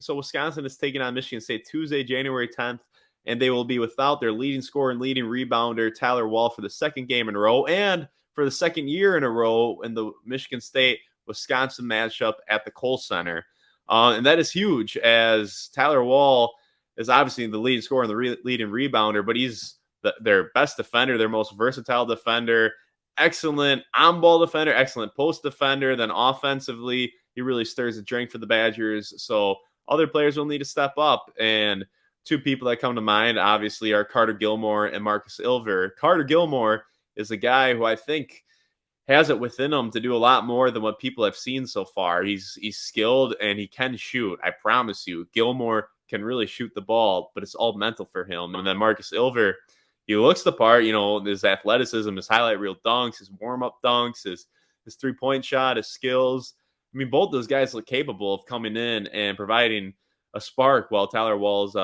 So Wisconsin is taking on Michigan State Tuesday, January 10th, and they will be without their leading scorer and leading rebounder, Tyler Wahl, for the second game in a row and for the second year in a row in the Michigan State-Wisconsin matchup at the Kohl Center. And that is huge, as Tyler Wahl is obviously the leading scorer and the leading rebounder, but he's their best defender, their most versatile defender, excellent on-ball defender, excellent post defender. Then offensively, he really stirs the drink for the Badgers. So other players will need to step up. And two people that come to mind, obviously, are Carter Gilmore and Marcus Ilver. Carter Gilmore is a guy who I think has it within him to do a lot more than what people have seen so far. He's skilled and he can shoot. I promise you, Gilmore can really shoot the ball, but it's all mental for him. And then Marcus Ilver, he looks the part, his athleticism, his highlight reel dunks, his warm-up dunks, his three-point shot, his skills. I mean, both those guys look capable of coming in and providing a spark while Tyler Wahl's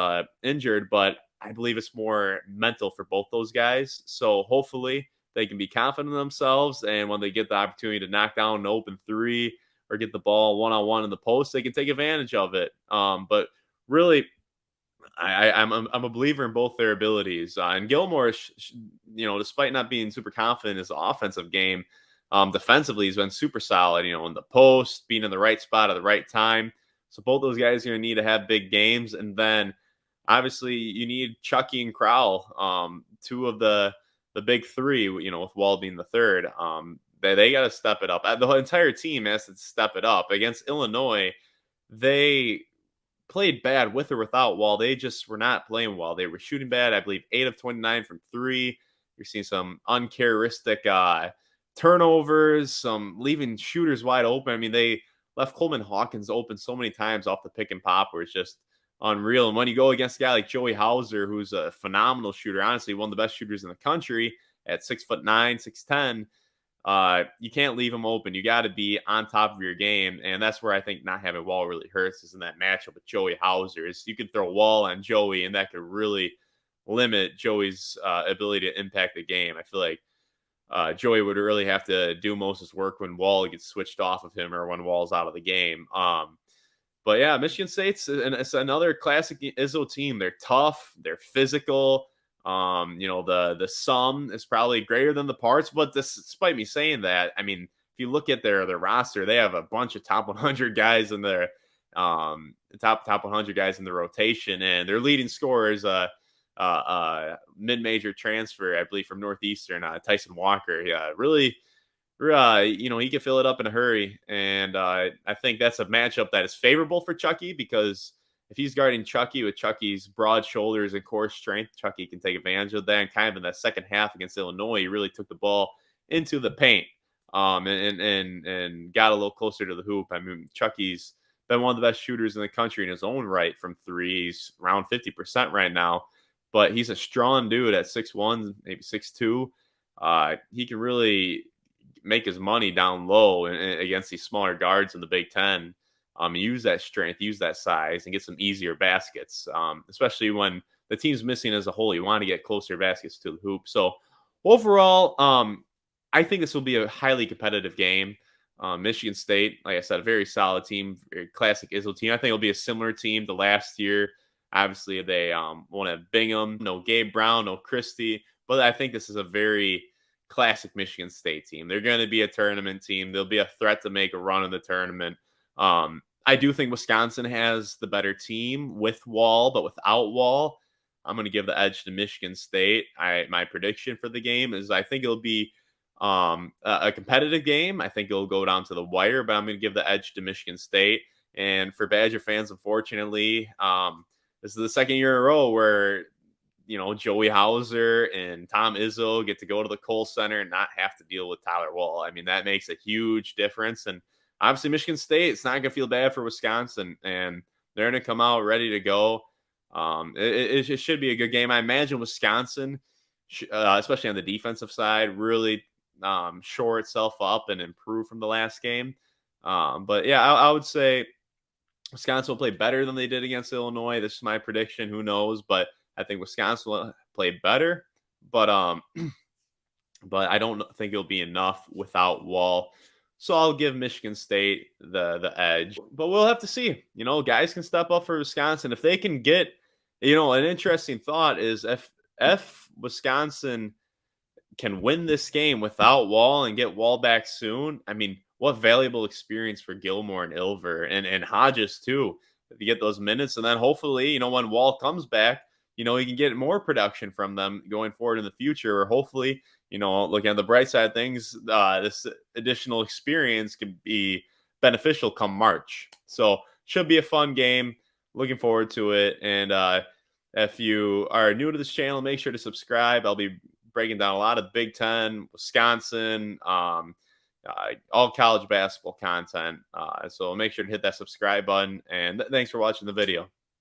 injured, but I believe it's more mental for both those guys. So hopefully they can be confident in themselves, and when they get the opportunity to knock down an open three or get the ball one-on-one in the post, they can take advantage of it. But really, I'm a believer in both their abilities. And Gilmore, despite not being super confident in his offensive game, defensively he's been super solid. In the post, being in the right spot at the right time. So both those guys are going to need to have big games, and then obviously you need Chucky and Crowell, two of the big three. With Wahl being the third. They got to step it up. The entire team has to step it up. Against Illinois, they played bad with or without Wahl. They just were not playing well. They were shooting bad. I believe 8 of 29 from three. You're seeing some uncharacteristic turnovers, some leaving shooters wide open. I mean, they left Coleman Hawkins open so many times off the pick and pop where it's just unreal. And when you go against a guy like Joey Hauser, who's a phenomenal shooter, honestly, one of the best shooters in the country at 6'9", 6'10", you can't leave him open. You got to be on top of your game, and that's where I think not having Wahl really hurts, is in that matchup with Joey Hauser. Is you can throw Wahl on Joey, and that could really limit Joey's ability to impact the game. I feel like Joey would really have to do most of his work when Wahl gets switched off of him or when Wahl's out of the game. But yeah, Michigan State's it's another classic Izzo team. They're tough, they're physical. The sum is probably greater than the parts, but despite me saying that, I mean, if you look at their roster, they have a bunch of top 100 guys in their top 100 guys in the rotation, and their leading scorer is mid-major transfer, I believe, from Northeastern, Tyson Walker. Yeah, really. He can fill it up in a hurry. And I think that's a matchup that is favorable for Chucky, because if he's guarding Chucky with Chucky's broad shoulders and core strength, Chucky can take advantage of that. And kind of in that second half against Illinois, he really took the ball into the paint and got a little closer to the hoop. I mean, Chucky's been one of the best shooters in the country in his own right from three. He's around 50% right now. But he's a strong dude at 6'1", maybe 6'2". He can really make his money down low against these smaller guards in the Big Ten. Use that strength, use that size, and get some easier baskets, especially when the team's missing as a whole. You want to get closer baskets to the hoop. So overall, I think this will be a highly competitive game. Michigan State, like I said, a very solid team, very classic Izzo team. I think it'll be a similar team to last year. Obviously, they won't have Bingham, no Gabe Brown, no Christie, but I think this is a very classic Michigan State team. They're going to be a tournament team. They'll be a threat to make a run in the tournament. I do think Wisconsin has the better team with Wahl, but without Wahl, I'm going to give the edge to Michigan State. My prediction for the game is I think it'll be a competitive game. I think it'll go down to the wire, but I'm going to give the edge to Michigan State. And for Badger fans, unfortunately, this is the second year in a row where, Joey Hauser and Tom Izzo get to go to the Kohl Center and not have to deal with Tyler Wahl. I mean, that makes a huge difference. And obviously, Michigan State, it's not going to feel bad for Wisconsin, and they're going to come out ready to go. It should be a good game. I imagine Wisconsin, especially on the defensive side, really shore itself up and improve from the last game. But yeah, I would say Wisconsin will play better than they did against Illinois. This is my prediction. Who knows? But I think Wisconsin will play better. But I don't think it'll be enough without Wahl. So I'll give Michigan State the edge. But we'll have to see. Guys can step up for Wisconsin. If they can get, an interesting thought is if Wisconsin can win this game without Wall and get Wall back soon, I mean, what valuable experience for Gilmore and Ilver and Hodges too to get those minutes. And then hopefully, when Wall comes back, you can get more production from them going forward in the future. Or hopefully, looking at the bright side of things, this additional experience could be beneficial come March. So should be a fun game. Looking forward to it. And if you are new to this channel, make sure to subscribe. I'll be breaking down a lot of Big Ten, Wisconsin, all college basketball content. So make sure to hit that subscribe button. And thanks for watching the video.